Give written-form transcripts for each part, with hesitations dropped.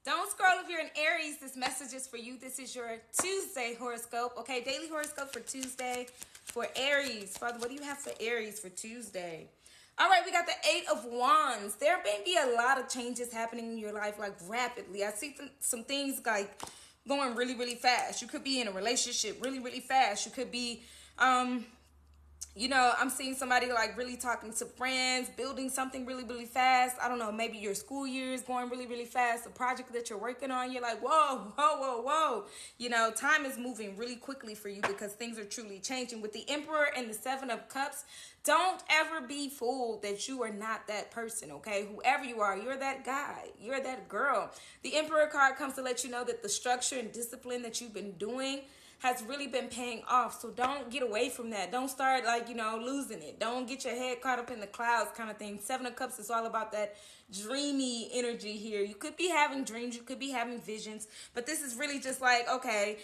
Don't scroll if you're an Aries. This message is for you. This is your Tuesday horoscope. Okay, daily horoscope for Tuesday for Aries. Father, what do you have for Aries for Tuesday? All right, we got the Eight of Wands. There may be a lot of changes happening in your life, like rapidly. I see some things like going really, really fast. You could be in a relationship really, really fast. You could be, I'm seeing somebody like really talking to friends, building something really, really fast. I don't know, maybe your school year is going really, really fast. A project that you're working on, you're like, whoa, whoa, whoa, whoa. Time is moving really quickly for you because things are truly changing. With the Emperor and the Seven of Cups, don't ever be fooled that you are not that person, okay? Whoever you are, you're that guy. You're that girl. The Emperor card comes to let you know that the structure and discipline that you've been doing has really been paying off. So don't get away from that. Don't start losing it. Don't get your head caught up in the clouds kind of thing. Seven of Cups is all about that dreamy energy here. You could be having dreams. You could be having visions. But this is really just like, okay,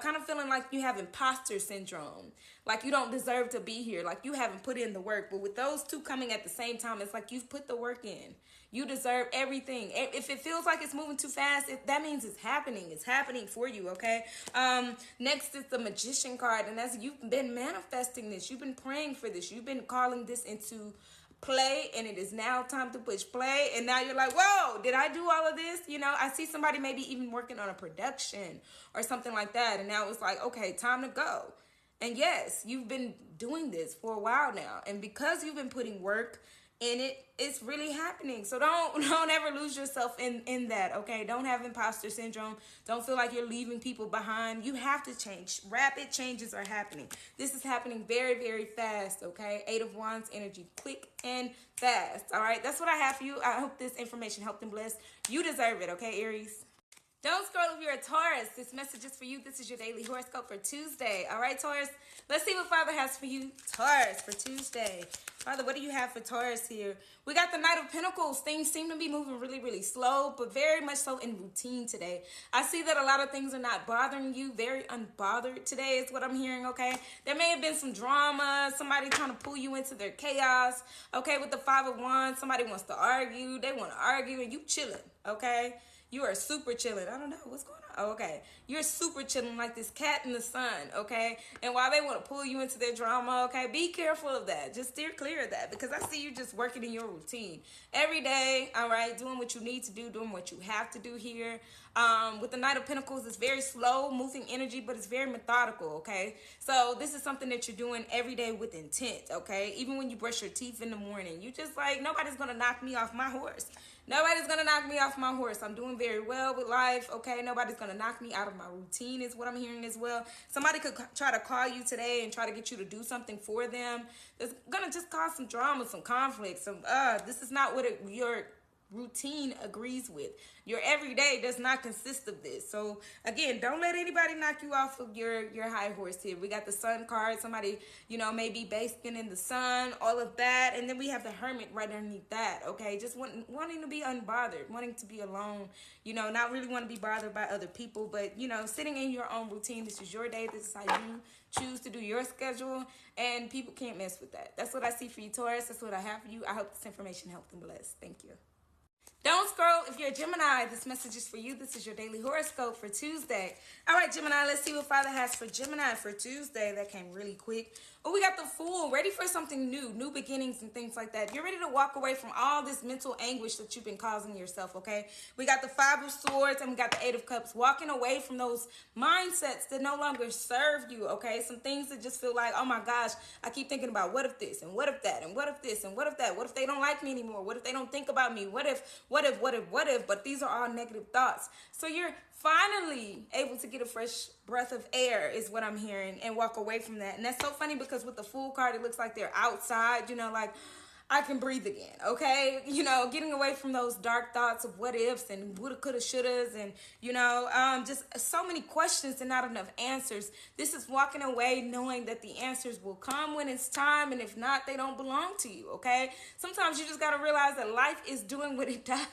kind of feeling like you have imposter syndrome. Like you don't deserve to be here. Like you haven't put in the work. But with those two coming at the same time, it's like you've put the work in. You deserve everything. If it feels like it's moving too fast, that means it's happening. It's happening for you, okay? Next is the Magician card, and that's you've been manifesting this. You've been praying for this. You've been calling this into play, and it is now time to push play. And now you're like, whoa, did I do all of this? I see somebody maybe even working on a production or something like that, and now it's like, okay, time to go. And yes, you've been doing this for a while now, and because you've been putting work in it, it's really happening. So don't ever lose yourself in that, okay? Don't have imposter syndrome. Don't feel like you're leaving people behind. You have to change. Rapid changes are happening. This is happening very, very fast, okay? Eight of Wands energy, quick and fast, all right? That's what I have for you. I hope this information helped and blessed. You deserve it, okay, Aries? Don't scroll if you're a Taurus. This message is for you. This is your daily horoscope for Tuesday. All right, Taurus, let's see what Father has for you. Taurus for Tuesday. Father, what do you have for Taurus here? We got the Knight of Pentacles. Things seem to be moving really, really slow, but very much so in routine today. I see that a lot of things are not bothering you. Very unbothered today is what I'm hearing, okay? There may have been some drama, somebody trying to pull you into their chaos, okay? With the Five of Wands, somebody wants to argue. They want to argue, and you chilling, okay? You are super chilling. I don't know what's going on. Oh, okay. You're super chilling like this cat in the sun, okay? And while they want to pull you into their drama, okay, be careful of that. Just steer clear of that because I see you just working in your routine every day, all right, doing what you need to do, doing what you have to do here. With the Knight of Pentacles, it's very slow moving energy, but it's very methodical, okay? So this is something that you're doing every day with intent, okay? Even when you brush your teeth in the morning, you just like, nobody's going to knock me off my horse. Nobody's going to knock me off my horse. I'm doing very well with life, okay? Nobody's going to knock me out of my routine is what I'm hearing as well. Somebody could try to call you today and try to get you to do something for them. It's going to just cause some drama, some conflict. This is not what your routine agrees with. Your everyday does not consist of this. So again, don't let anybody knock you off of your high horse here. We got the Sun card. Somebody, maybe basking in the sun, all of that. And then we have the Hermit right underneath that. Okay. Just wanting to be unbothered, wanting to be alone, not really want to be bothered by other people, but sitting in your own routine. This is your day. This is how you choose to do your schedule, and people can't mess with that. That's what I see for you, Taurus. That's what I have for you. I hope this information helped and blessed. Thank you. Don't scroll if you're a Gemini. This message is for you. This is your daily horoscope for Tuesday. All right, Gemini, let's see what Father has for Gemini for Tuesday. That came really quick. Oh, we got the Fool, ready for something new beginnings and things like that. You're ready to walk away from all this mental anguish that you've been causing yourself, okay? We got the Five of Swords and we got the Eight of Cups, walking away from those mindsets that no longer serve you, okay? Some things that just feel like, oh my gosh, I keep thinking about what if this and what if that and what if this and what if that? What if they don't like me anymore? What if they don't think about me? What if? But these are all negative thoughts. So you're finally able to get a fresh breath of air is what I'm hearing and walk away from that. And that's so funny because with the Fool card, it looks like they're outside, like I can breathe again, okay? Getting away from those dark thoughts of what ifs and woulda, coulda, shouldas and, just so many questions and not enough answers. This is walking away knowing that the answers will come when it's time, and if not, they don't belong to you, okay? Sometimes you just got to realize that life is doing what it does,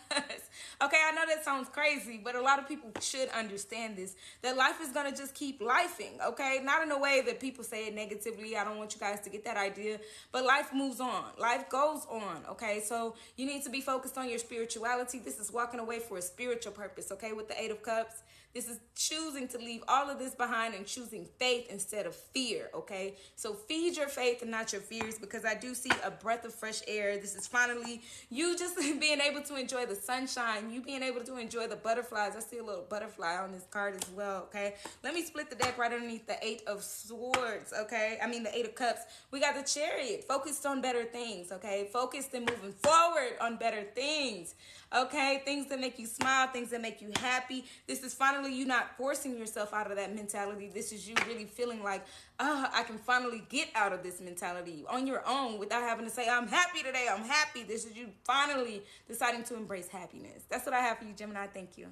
okay? I know that sounds crazy, but a lot of people should understand this, that life is going to just keep lifing, okay? Not in a way that people say it negatively. I don't want you guys to get that idea, but life moves on. Life goes goes on, okay? So you need to be focused on your spirituality. This is walking away for a spiritual purpose, okay? With the Eight of Cups, this is choosing to leave all of this behind and choosing faith instead of fear, okay? So feed your faith and not your fears, because I do see a breath of fresh air. This is finally you just being able to enjoy the sunshine, you being able to enjoy the butterflies. I see a little butterfly on this card as well, okay? Let me split the deck right underneath the Eight of Swords, okay? I mean the Eight of Cups. We got the Chariot, focused on better things, okay? Focused and moving forward on better things, okay? Things that make you smile, things that make you happy. This is finally you not forcing yourself out of that mentality. This is you really feeling like, I can finally get out of this mentality on your own without having to say, I'm happy today, I'm happy. This is you finally deciding to embrace happiness. That's what I have for you, Gemini. Thank you.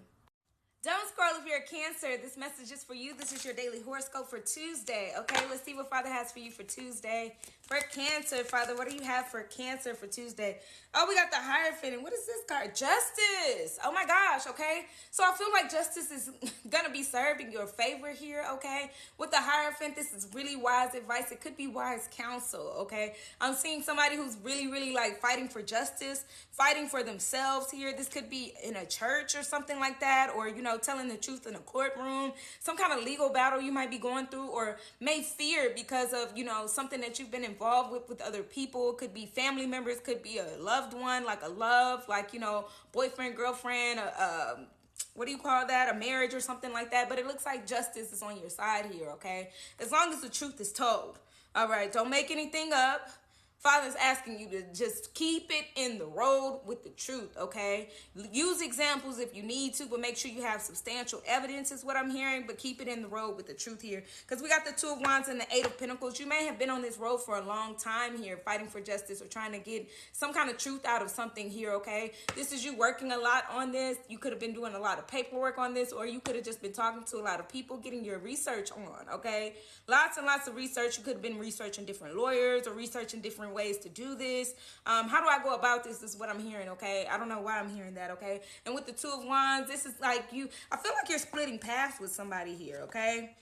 Don't scroll if you're a Cancer. This message is for you. This is your daily horoscope for Tuesday. Okay, let's see what Father has for you for Tuesday. For Cancer, Father, what do you have for Cancer for Tuesday? Oh, we got the Hierophant. And what is this card? Justice. Oh my gosh, okay? So I feel like justice is going to be served in your favor here, okay? With the Hierophant, this is really wise advice. It could be wise counsel, okay? I'm seeing somebody who's really, really like fighting for justice, fighting for themselves here. This could be in a church or something like that, or, you know, telling the truth in a courtroom, some kind of legal battle you might be going through, or may fear because of, you know, something that you've been involved with other people. Could be family members, could be a loved one, like a love, like, you know, boyfriend, girlfriend, what do you call that? A marriage or something like that. But it looks like justice is on your side here, okay? As long as the truth is told. All right, don't make anything up. Father's asking you to just keep it in the road with the truth, okay? Use examples if you need to, but make sure you have substantial evidence is what I'm hearing, but keep it in the road with the truth here. Because we got the Two of Wands and the Eight of Pentacles. You may have been on this road for a long time here, fighting for justice or trying to get some kind of truth out of something here, okay? This is you working a lot on this. You could have been doing a lot of paperwork on this, or you could have just been talking to a lot of people, getting your research on, okay? Lots and lots of research. You could have been researching different lawyers or researching different ways to do this. How do I go about this is what I'm hearing, okay? I don't know why I'm hearing that, okay? And with the Two of Wands, this is like I feel like you're splitting paths with somebody here, okay?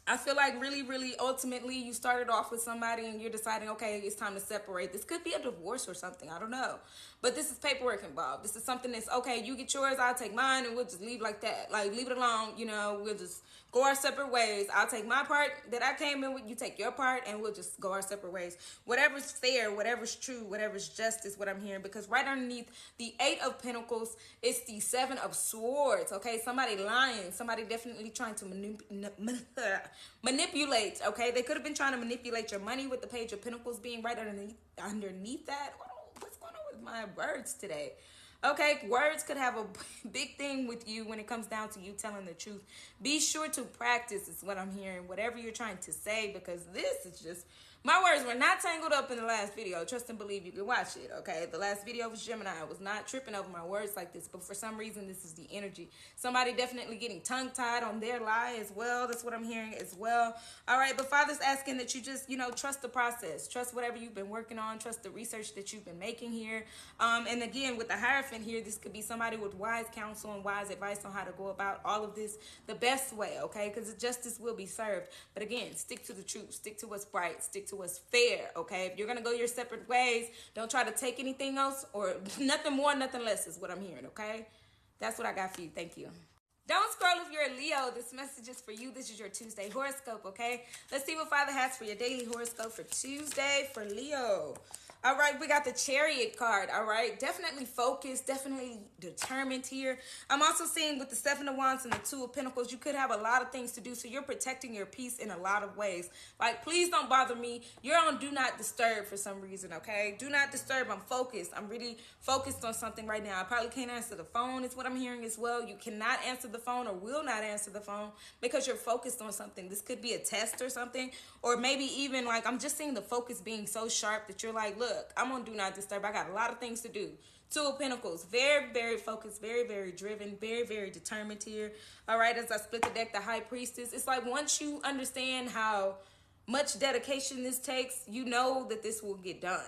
I feel like really, really, ultimately, you started off with somebody and you're deciding, okay, it's time to separate. This could be a divorce or something. I don't know. But this is paperwork involved. This is something that's, okay, you get yours, I'll take mine, and we'll just leave like that. Like, leave it alone, you know, we'll just go our separate ways. I'll take my part that I came in with, you take your part, and we'll just go our separate ways. Whatever's fair, whatever's true, whatever's just is what I'm hearing. Because right underneath the Eight of Pentacles, it's the Seven of Swords, okay? Somebody lying. Somebody definitely trying to manipulate, okay? They could have been trying to manipulate your money with the Page of Pentacles being right underneath that. What's going on with my words today? Okay, words could have a big thing with you when it comes down to you telling the truth. Be sure to practice is what I'm hearing, whatever you're trying to say, because this is just, my words were not tangled up in the last video. Trust and believe, you can watch it, okay? The last video was Gemini. I was not tripping over my words like this, but for some reason, this is the energy. Somebody definitely getting tongue-tied on their lie as well. That's what I'm hearing as well. All right, but Father's asking that you just, you know, trust the process. Trust whatever you've been working on. Trust the research that you've been making here. And again, with the Hierophant here, this could be somebody with wise counsel and wise advice on how to go about all of this the best way, okay? Because justice will be served. But again, stick to the truth. Stick to what's bright. Stick to what's fair, okay? If you're going to go your separate ways, don't try to take anything else, or nothing more, nothing less is what I'm hearing, okay? That's what I got for you. Thank you. Don't scroll if you're a Leo. This message is for you. This is your Tuesday horoscope, okay? Let's see what Father has for your daily horoscope for Tuesday for Leo. All right, we got the Chariot card, all right? Definitely focused, definitely determined here. I'm also seeing with the Seven of Wands and the Two of Pentacles, you could have a lot of things to do, so you're protecting your peace in a lot of ways. Like, please don't bother me. You're on Do Not Disturb for some reason, okay? Do not disturb. I'm focused. I'm really focused on something right now. I probably can't answer the phone is what I'm hearing as well. You cannot answer the phone or will not answer the phone because you're focused on something. This could be a test or something, or maybe even like I'm just seeing the focus being so sharp that you're like, look, I'm on Do Not Disturb. I got a lot of things to do. Two of Pentacles, very, very focused, very, very driven, very, very determined here. All right, as I split the deck, the High Priestess. It's like once you understand how much dedication this takes, you know that this will get done.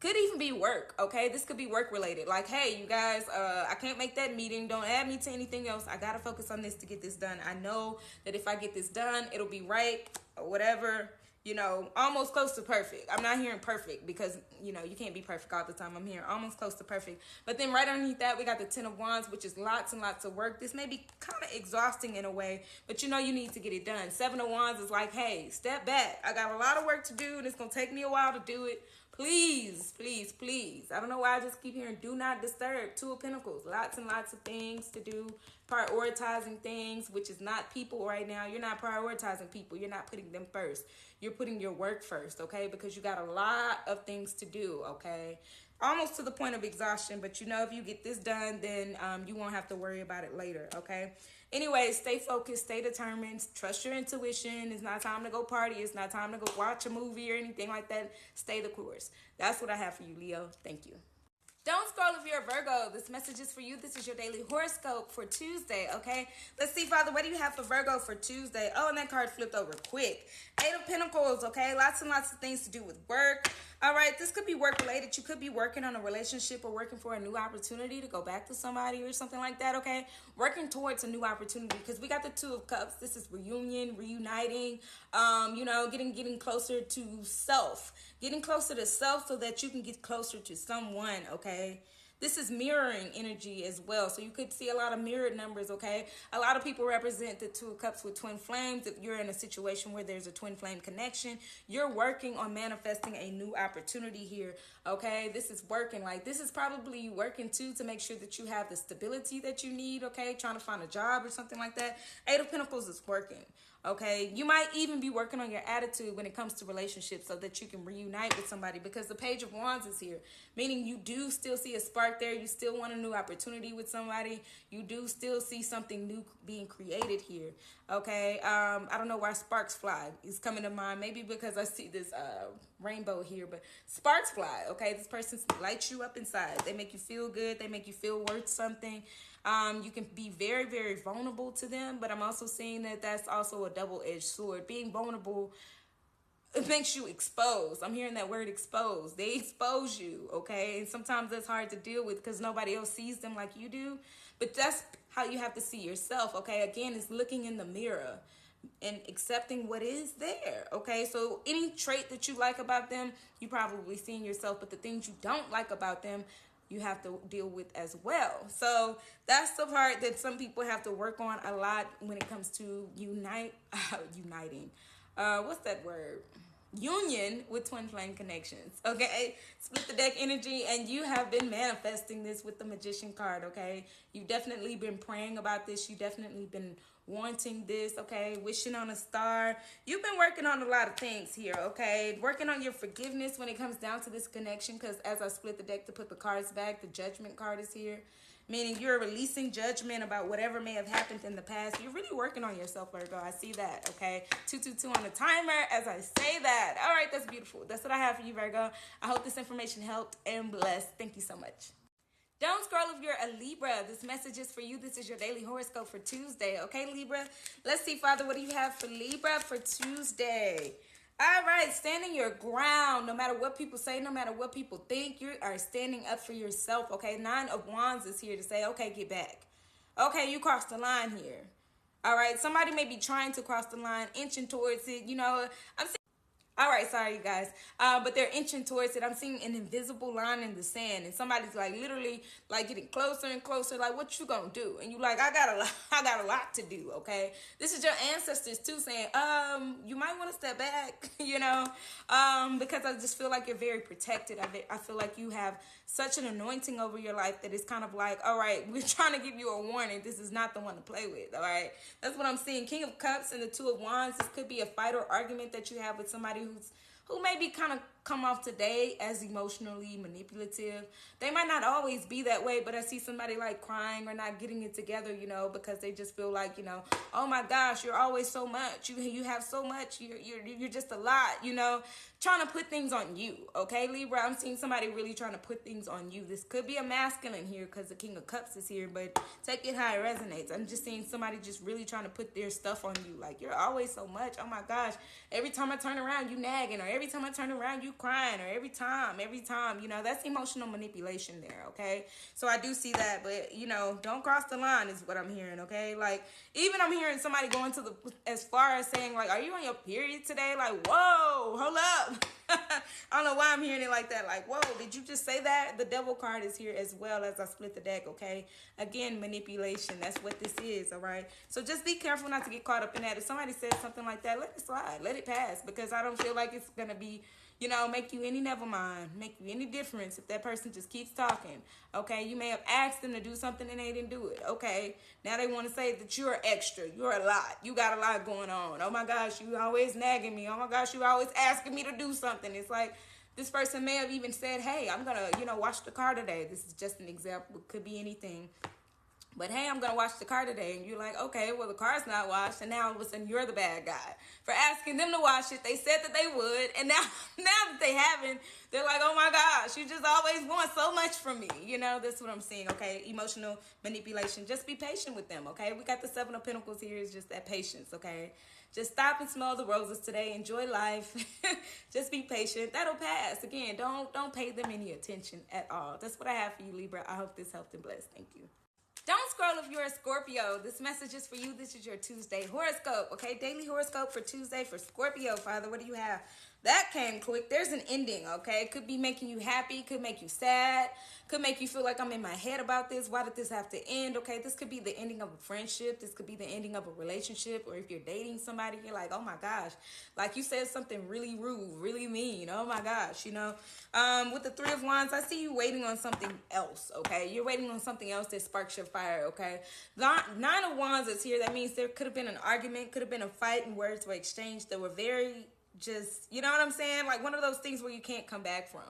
Could even be work, okay? This could be work related. Like, hey, you guys, I can't make that meeting. Don't add me to anything else. I got to focus on this to get this done. I know that if I get this done, it'll be right or whatever. you know, almost close to perfect. I'm not hearing perfect because, you know, you can't be perfect all the time. I'm hearing almost close to perfect. But then right underneath that, we got the 10 of Wands, which is lots and lots of work. This may be kind of exhausting in a way, but you know you need to get it done. 7 of Wands is like, hey, step back. I got a lot of work to do, and it's going to take me a while to do it. Please, please, please. I don't know why I just keep hearing do not disturb. 2 of Pentacles. Lots and lots of things to do. Prioritizing things, which is not people right now. You're not prioritizing people. You're not putting them first. You're putting your work first, okay? Because you got a lot of things to do, okay? Almost to the point of exhaustion, but you know if you get this done, then you won't have to worry about it later, okay? Anyway, stay focused, stay determined, trust your intuition. It's not time to go party. It's not time to go watch a movie or anything like that. Stay the course. That's what I have for you, Leo. Thank you. Don't scroll if you're a Virgo. This message is for you. This is your daily horoscope for Tuesday, okay? Let's see, Father, what do you have for Virgo for Tuesday? Oh, and that card flipped over quick. 8 of Pentacles, okay? Lots and lots of things to do with work. All right, this could be work-related. You could be working on a relationship or working for a new opportunity to go back to somebody or something like that, okay? Working towards a new opportunity because we got the 2 of Cups. This is reunion, reuniting, you know, getting closer to self. Getting closer to self so that you can get closer to someone, okay? This is mirroring energy as well. So you could see a lot of mirrored numbers, okay? A lot of people represent the 2 of Cups with twin flames. If you're in a situation where there's a twin flame connection, you're working on manifesting a new opportunity here, okay? This is working. Like, this is probably working, too, to make sure that you have the stability that you need, okay? Trying to find a job or something like that. 8 of Pentacles is working. Okay, you might even be working on your attitude when it comes to relationships so that you can reunite with somebody because the Page of Wands is here, meaning you do still see a spark there. You still want a new opportunity with somebody. You do still see something new being created here. Okay, I don't know why sparks fly is coming to mind. Maybe because I see this rainbow here, but sparks fly. Okay, this person lights you up inside. They make you feel good. They make you feel worth something. You can be very, very vulnerable to them, but I'm also seeing that that's also a double-edged sword. Being vulnerable, it makes you exposed. I'm hearing that word exposed. They expose you, okay? And sometimes that's hard to deal with because nobody else sees them like you do. But that's how you have to see yourself, okay? Again, it's looking in the mirror and accepting what is there, okay? So any trait that you like about them, you probably see in yourself, but the things you don't like about them, you have to deal with as well. So that's the part that some people have to work on a lot when it comes to uniting. What's that word? Union with twin flame connections, okay? Split the deck energy, and you have been manifesting this with the Magician card, okay? You've definitely been praying about this. You've definitely been wanting this, okay? Wishing on a star. You've been working on a lot of things here, okay? Working on your forgiveness when it comes down to this connection, because as I split the deck to put the cards back, the Judgment card is here, meaning you're releasing judgment about whatever may have happened in the past. You're really working on yourself, Virgo. I see that, okay? 222 on the timer as I say that. All right, that's beautiful. That's what I have for you, Virgo. I hope this information helped and blessed. Thank you so much. Don't scroll if you're a Libra. This message is for you. This is your daily horoscope for Tuesday. Okay, Libra? Let's see, Father, what do you have for Libra for Tuesday? All right, standing your ground. No matter what people say, no matter what people think, you are standing up for yourself, okay? 9 of Wands is here to say, okay, get back. Okay, you crossed the line here. All right, somebody may be trying to cross the line, inching towards it. You know, I'm saying, all right, sorry, you guys. But they're inching towards it. I'm seeing an invisible line in the sand, and somebody's like literally like getting closer and closer. Like, what you gonna do? And you like, I got a lot to do. Okay, this is your ancestors too saying, you might want to step back. You know, because I just feel like you're very protected. I feel like you have such an anointing over your life that it's kind of like, all right, we're trying to give you a warning. This is not the one to play with. All right, that's what I'm seeing. King of Cups and the 2 of Wands. This could be a fight or argument that you have with somebody who may be kind of come off today as emotionally manipulative. They might not always be that way, but I see somebody like crying or not getting it together, you know, because they just feel like, you know, oh my gosh, you're always so much. You have so much. You're just a lot, you know, trying to put things on you. Okay, Libra, I'm seeing somebody really trying to put things on you. This could be a masculine here because the King of Cups is here, but take it how it resonates. I'm just seeing somebody just really trying to put their stuff on you. Like, you're always so much. Oh my gosh. Every time I turn around, you nagging, or every time I turn around, you you crying, or every time, you know, that's emotional manipulation there, okay? So I do see that, but, you know, don't cross the line is what I'm hearing, okay? Like, even I'm hearing somebody going to the, as far as saying, like, are you on your period today? Like, whoa, hold up. I don't know why I'm hearing it like that. Like, whoa, did you just say that? The devil card is here as well as I split the deck, okay? Again, manipulation. That's what this is, all right? So just be careful not to get caught up in that. If somebody says something like that, let it slide. Let it pass, because I don't feel like it's going to be, you know, make you any, never mind, make you any difference if that person just keeps talking, okay? You may have asked them to do something and they didn't do it, okay? Now they want to say that you're extra, you're a lot, you got a lot going on. Oh my gosh, you always nagging me. Oh my gosh, you always asking me to do something. It's like this person may have even said, hey, I'm going to, you know, wash the car today. This is just an example. It could be anything. But hey, I'm going to wash the car today. And you're like, okay, well, the car's not washed. And now all of a sudden you're the bad guy for asking them to wash it. They said that they would. And now that they haven't, they're like, oh my gosh, you just always want so much from me. You know, that's what I'm seeing, okay? Emotional manipulation. Just be patient with them, okay? We got the Seven of Pentacles here. It's just that patience, okay? Just stop and smell the roses today. Enjoy life. Just be patient. That'll pass. Again, don't pay them any attention at all. That's what I have for you, Libra. I hope this helped and blessed. Thank you. Don't scroll if you're a Scorpio. This message is for you. This is your Tuesday horoscope, okay? Daily horoscope for Tuesday for Scorpio, Father. What do you have? That came quick. There's an ending, okay? Could be making you happy. Could make you sad. Could make you feel like I'm in my head about this. Why did this have to end? Okay, this could be the ending of a friendship. This could be the ending of a relationship. Or if you're dating somebody, you're like, oh my gosh. Like you said something really rude, really mean. Oh my gosh, you know. With the Three of Wands, I see you waiting on something else, okay? You're waiting on something else that sparks your fire, okay? Nine of Wands is here. That means there could have been an argument, could have been a fight, and words were exchanged that were very just, you know what I'm saying? Like one of those things where you can't come back from.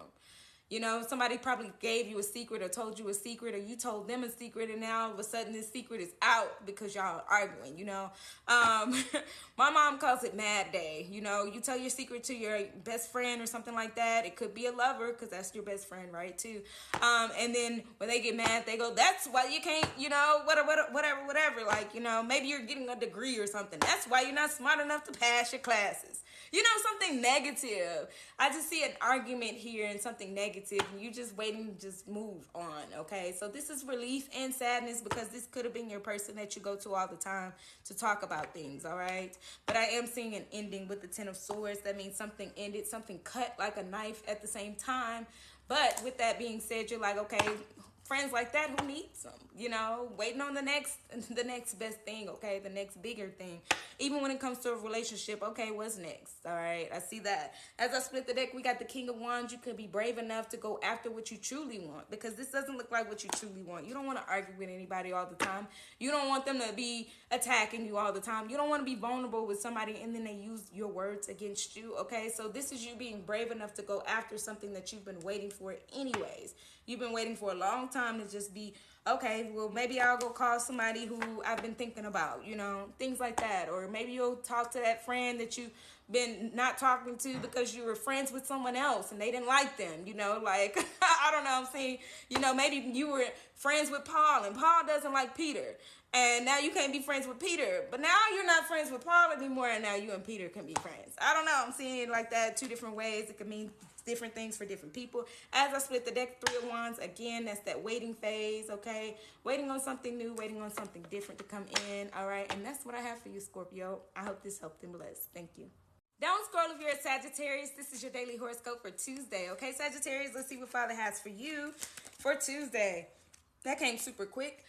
You know, somebody probably gave you a secret or told you a secret, or you told them a secret, and now all of a sudden this secret is out because y'all are arguing, you know. My mom calls it Mad Day. You know, you tell your secret to your best friend or something like that. It could be a lover because that's your best friend, right, too. And then when they get mad, they go, that's why you can't, you know, whatever. Like, you know, maybe you're getting a degree or something. That's why you're not smart enough to pass your classes. You know, something negative. I just see an argument here and something negative, and you just waiting to just move on, okay? So this is relief and sadness because this could have been your person that you go to all the time to talk about things, all right? But I am seeing an ending with the Ten of Swords. That means something ended, something cut like a knife at the same time. But with that being said, you're like, okay, friends like that, who needs them? You know, waiting on the next best thing, okay? The next bigger thing. Even when it comes to a relationship, okay, what's next? All right, I see that. As I split the deck, we got the King of Wands. You could be brave enough to go after what you truly want, because this doesn't look like what you truly want. You don't want to argue with anybody all the time. You don't want them to be attacking you all the time. You don't want to be vulnerable with somebody and then they use your words against you, okay? So this is you being brave enough to go after something that you've been waiting for anyways. You've been waiting for a long time to just be, okay, well, maybe I'll go call somebody who I've been thinking about, you know, things like that. Or maybe you'll talk to that friend that you've been not talking to because you were friends with someone else and they didn't like them, you know, like, I don't know, I'm saying, you know, maybe you were friends with Paul and Paul doesn't like Peter. And now you can't be friends with Peter. But now you're not friends with Paul anymore, and now you and Peter can be friends. I don't know. I'm seeing it like that two different ways. It could mean different things for different people. As I split the deck, Three of Wands, again, that's that waiting phase, okay? Waiting on something new, waiting on something different to come in, all right? And that's what I have for you, Scorpio. I hope this helped and blessed. Thank you. Don't scroll if you're a Sagittarius. This is your daily horoscope for Tuesday, okay? Sagittarius, let's see what Father has for you for Tuesday. That came super quick.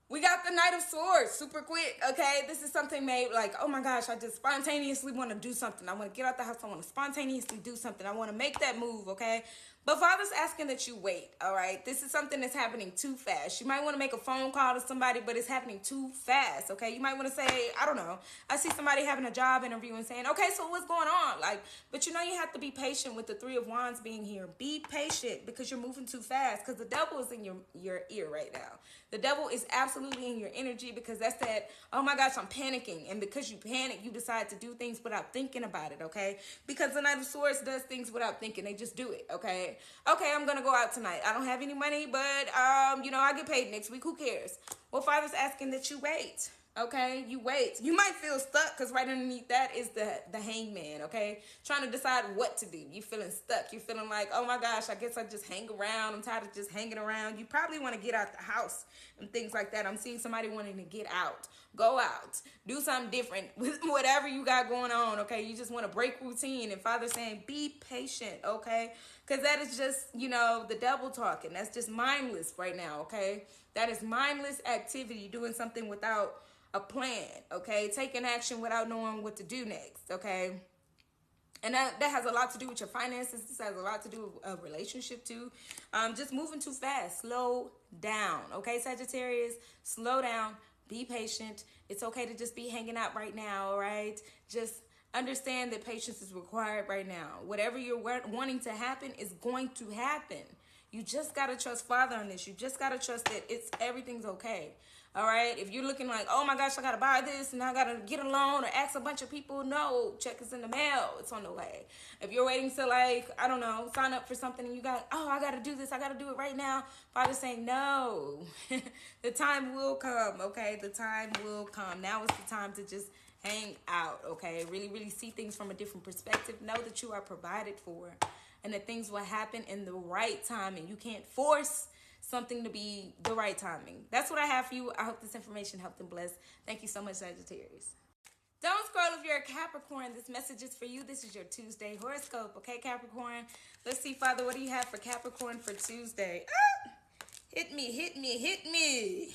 We got the Knight of Swords super quick, okay? This is something made like, oh my gosh, I just spontaneously want to do something. I want to get out the house. I want to spontaneously do something. I want to make that move, okay? But Father's asking that you wait, all right? This is something that's happening too fast. You might want to make a phone call to somebody, but it's happening too fast, okay? You might want to say, I don't know. I see somebody having a job interview and saying, okay, so what's going on? Like, but you know you have to be patient with the Three of Wands being here. Be patient because you're moving too fast because the devil is in your ear right now. The devil is absolutely in your energy because that's that, oh my gosh, I'm panicking. And because you panic, you decide to do things without thinking about it, okay? Because the Knight of Swords does things without thinking. They just do it, okay? Okay, I'm going to go out tonight. I don't have any money, but, you know, I get paid next week. Who cares? Well, Father's asking that you wait. Okay, you wait. You might feel stuck because right underneath that is the hangman. Okay, trying to decide what to do. You feeling stuck. You feeling like, oh my gosh, I guess I just hang around. I'm tired of just hanging around. You probably want to get out the house and things like that. I'm seeing somebody wanting to get out, go out, do something different with whatever you got going on. Okay, you just want to break routine. And Father's saying, be patient. Okay, because that is just, you know, the devil talking. That's just mindless right now. Okay, that is mindless activity, doing something without a plan, okay? Taking action without knowing what to do next, okay? And that has a lot to do with your finances. This has a lot to do with a relationship too. Just moving too fast. Slow down, okay, Sagittarius? Slow down. Be patient. It's okay to just be hanging out right now, all right? Just understand that patience is required right now. Whatever you're wanting to happen is going to happen. You just got to trust Father on this. You just got to trust that everything's okay. All right. If you're looking like, oh my gosh, I got to buy this and I got to get a loan or ask a bunch of people, no, check is in the mail. It's on the way. If you're waiting to, like, I don't know, sign up for something and you got, oh, I got to do this. I got to do it right now. Father's saying, no, the time will come. Okay. The time will come. Now is the time to just hang out. Okay. Really, really see things from a different perspective. Know that you are provided for and that things will happen in the right time, and you can't force something to be the right timing. That's what I have for you. I hope this information helped and blessed. Thank you so much, Sagittarius. Don't scroll if you're a Capricorn. This message is for you. This is your Tuesday horoscope. Okay, Capricorn? Let's see, Father, what do you have for Capricorn for Tuesday? Ah! Hit me, hit me, hit me.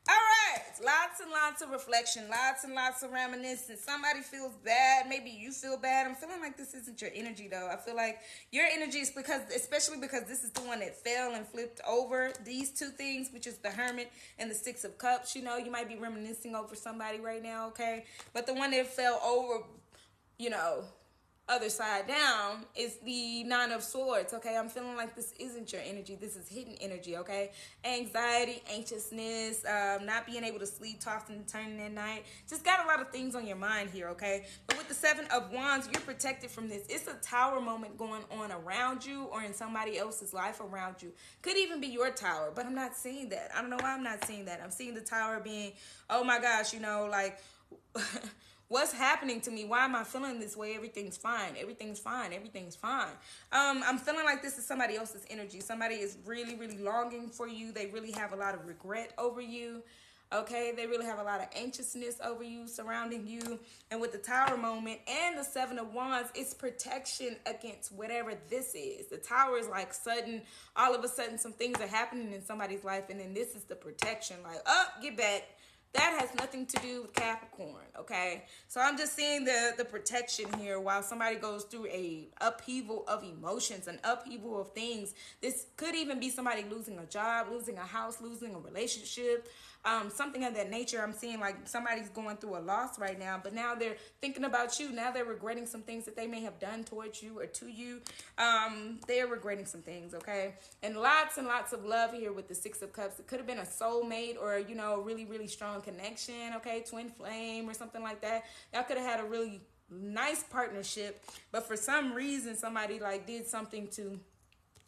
All right, lots and lots of reflection, lots and lots of reminiscence. Somebody feels bad. Maybe you feel bad. I'm feeling like this isn't your energy, though. I feel like your energy is especially because this is the one that fell and flipped over. These two things, which is the Hermit and the Six of Cups. You know, you might be reminiscing over somebody right now, okay? But the one that fell over, you know, other side down is the Nine of Swords. Okay, I'm feeling like this isn't your energy. This is hidden energy. Okay, anxiety, anxiousness, not being able to sleep, tossing and turning at night. Just got a lot of things on your mind here. Okay, but with the Seven of Wands, you're protected from this. It's a tower moment going on around you or in somebody else's life around you. Could even be your tower, but I'm not seeing that. I don't know why I'm not seeing that. I'm seeing the tower being, oh my gosh, you know, like what's happening to me? Why am I feeling this way? Everything's fine. Everything's fine. Everything's fine. I'm feeling like this is somebody else's energy. Somebody is really, really longing for you. They really have a lot of regret over you. Okay, they really have a lot of anxiousness over you, surrounding you. And with the Tower moment and the Seven of Wands, it's protection against whatever this is. The Tower is like sudden, all of a sudden, some things are happening in somebody's life. And then this is the protection. Like, oh, get back. That has nothing to do with Capricorn, okay? So I'm just seeing the protection here while somebody goes through a upheaval of emotions, an upheaval of things. This could even be somebody losing a job, losing a house, losing a relationship, something of that nature. I'm seeing like somebody's going through a loss right now, but now they're thinking about you. Now they're regretting some things that they may have done towards you or to you. They're regretting some things, okay? And lots of love here with the Six of Cups. It could have been a soulmate or, you know, really, really strong connection, okay? Twin flame or something like that. Y'all could have had a really nice partnership, but for some reason, somebody like did something to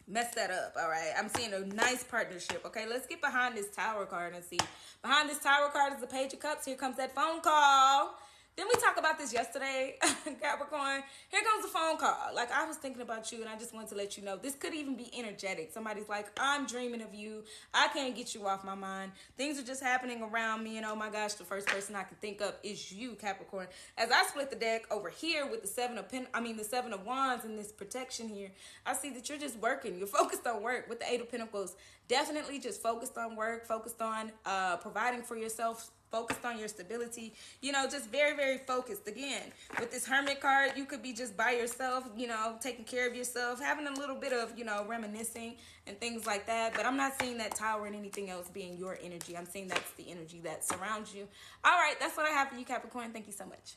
mess that up. All right, I'm seeing a nice partnership. Okay, let's get behind this Tower card and see. Behind this Tower card is the Page of Cups. Here comes that phone call. Didn't we talk about this yesterday, Capricorn? Here comes the phone call. Like, I was thinking about you, and I just wanted to let you know. This could even be energetic. Somebody's like, I'm dreaming of you. I can't get you off my mind. Things are just happening around me, and oh my gosh, the first person I can think of is you, Capricorn. As I split the deck over here with the Seven of Wands and this protection here, I see that you're just working. You're focused on work with the Eight of Pentacles. Definitely just focused on work, focused on providing for yourself, focused on your stability, you know, just very, very focused. Again, with this Hermit card, you could be just by yourself, you know, taking care of yourself, having a little bit of, you know, reminiscing and things like that. But I'm not seeing that Tower and anything else being your energy. I'm seeing that's the energy that surrounds you. All right, that's what I have for you, Capricorn. Thank you so much.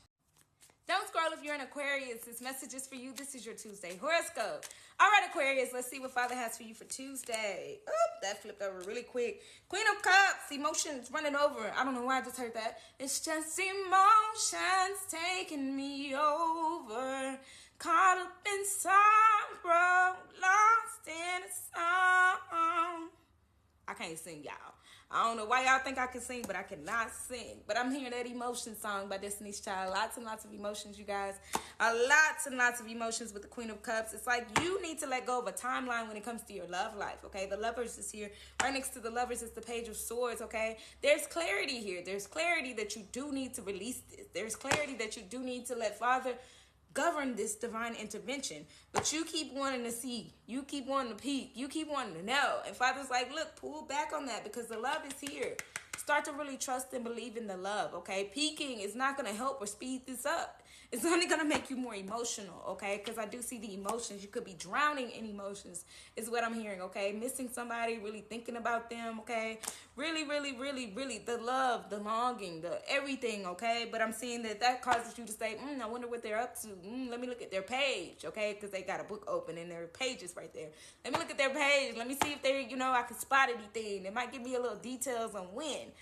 Don't scroll if you're an Aquarius. This message is for you. This is your Tuesday horoscope. All right, Aquarius, let's see what Father has for you for Tuesday. Oop, that flipped over really quick. Queen of Cups, emotions running over. I don't know why I just heard that. It's just emotions taking me over. Caught up in sorrow, lost in a song. I can't sing, y'all. I don't know why y'all think I can sing, but I cannot sing. But I'm hearing that emotion song by Destiny's Child. Lots and lots of emotions, you guys. Lots and lots of emotions with the Queen of Cups. It's like you need to let go of a timeline when it comes to your love life, okay? The Lovers is here. Right next to the Lovers is the Page of Swords, okay? There's clarity here. There's clarity that you do need to release this. There's clarity that you do need to let Father govern this divine intervention. But you keep wanting to see, you keep wanting to peek, you keep wanting to know. And Father's like, look, pull back on that because the love is here. Start to really trust and believe in the love, okay? Peeking is not going to help or speed this up. It's only going to make you more emotional, okay? Because I do see the emotions. You could be drowning in emotions is what I'm hearing, okay? Missing somebody, really thinking about them, okay? Really, really, really, really the love, the longing, the everything, okay? But I'm seeing that causes you to say, I wonder what they're up to. Let me look at their page, okay? Because they got a book open and their page is right there. Let me look at their page. Let me see if they, I can spot anything. It might give me a little details on when.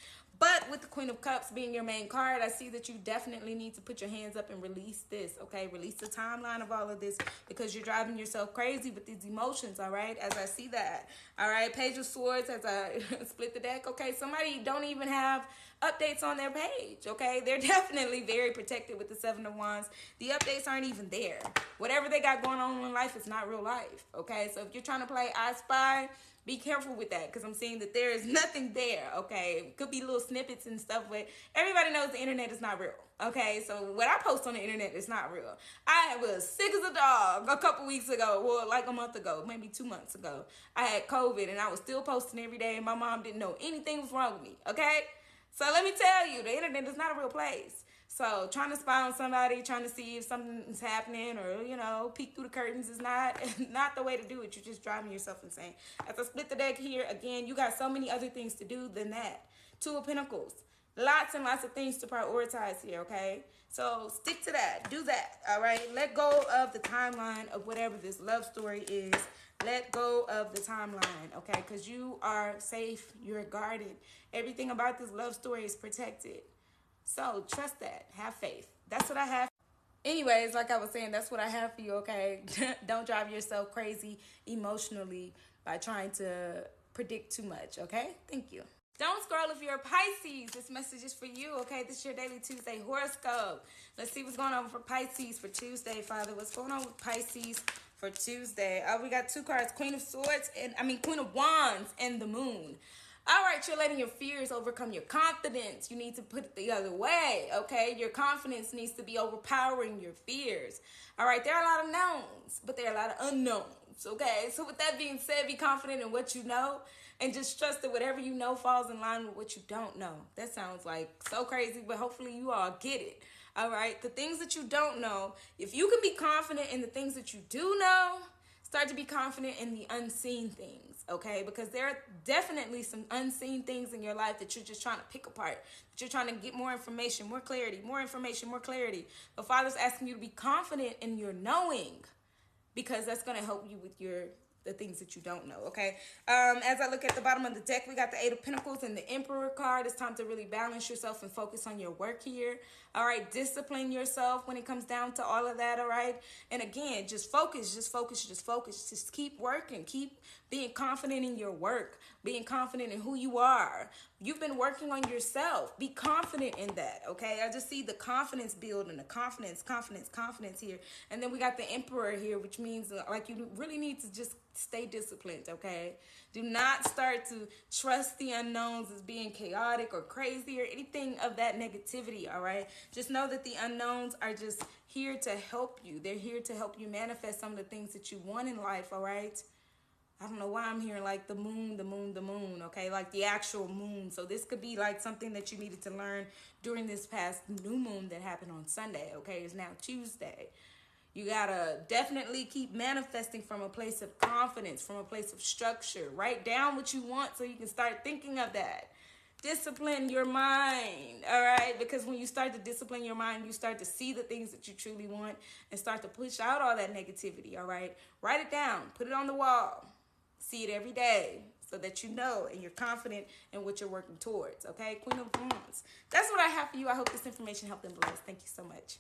But with the Queen of Cups being your main card, I see that you definitely need to put your hands up and release this, okay? Release the timeline of all of this because you're driving yourself crazy with these emotions, all right? As I see that, all right? Page of Swords as I split the deck, okay? Somebody don't even have updates on their page, okay? They're definitely very protected with the Seven of Wands. The updates aren't even there. Whatever they got going on in life is not real life, okay? So if you're trying to play I Spy, be careful with that because I'm seeing that there is nothing there, okay? It could be little snippets and stuff, but everybody knows the internet is not real, okay? So what I post on the internet is not real. I was sick as a dog a couple weeks ago, well, like a month ago, maybe 2 months ago. I had COVID and I was still posting every day and my mom didn't know anything was wrong with me, okay? So let me tell you, the internet is not a real place. So trying to spy on somebody, trying to see if something's happening or, peek through the curtains is not the way to do it. You're just driving yourself insane. As I split the deck here, again, you got so many other things to do than that. Two of Pentacles. Lots and lots of things to prioritize here, okay? So stick to that. Do that, all right? Let go of the timeline of whatever this love story is. Let go of the timeline, okay? Because you are safe. You're guarded. Everything about this love story is protected. So trust that. Have faith. That's what I have. Anyways, like I was saying, that's what I have for you, okay? Don't drive yourself crazy emotionally by trying to predict too much, okay? Thank you. Don't scroll if you're a Pisces. This message is for you, okay? This is your daily Tuesday horoscope. Let's see what's going on for Pisces for Tuesday, Father. What's going on with Pisces for Tuesday? We got two cards, Queen of Wands and the Moon. All right, you're letting your fears overcome your confidence. You need to put it the other way, okay? Your confidence needs to be overpowering your fears. All right, there are a lot of knowns, but there are a lot of unknowns, okay? So with that being said, be confident in what you know and just trust that whatever you know falls in line with what you don't know. That sounds like so crazy, but hopefully you all get it, all right? The things that you don't know, if you can be confident in the things that you do know, start to be confident in the unseen things, okay? Because there are definitely some unseen things in your life that you're just trying to pick apart, that you're trying to get more information, more clarity, more information, more clarity. The Father's asking you to be confident in your knowing because that's going to help you with the things that you don't know, okay? As I look at the bottom of the deck, we got the Eight of Pentacles and the Emperor card. It's time to really balance yourself and focus on your work here, all right? Discipline yourself when it comes down to all of that, all right? And again, just focus. Just keep working. Keep being confident in your work, being confident in who you are. You've been working on yourself. Be confident in that, okay? I just see the confidence building, the confidence here. And then we got the Emperor here, which means like you really need to just stay disciplined, okay? Do not start to trust the unknowns as being chaotic or crazy or anything of that negativity, all right? Just know that the unknowns are just here to help you. They're here to help you manifest some of the things that you want in life, all right? I don't know why I'm hearing like the moon, okay? Like the actual moon. So this could be like something that you needed to learn during this past new moon that happened on Sunday, okay? It's now Tuesday. You gotta definitely keep manifesting from a place of confidence, from a place of structure. Write down what you want so you can start thinking of that. Discipline your mind, all right? Because when you start to discipline your mind, you start to see the things that you truly want and start to push out all that negativity, all right? Write it down. Put it on the wall. See it every day so that you know and you're confident in what you're working towards, okay? Queen of Wands. That's what I have for you. I hope this information helped and blessed. Thank you so much.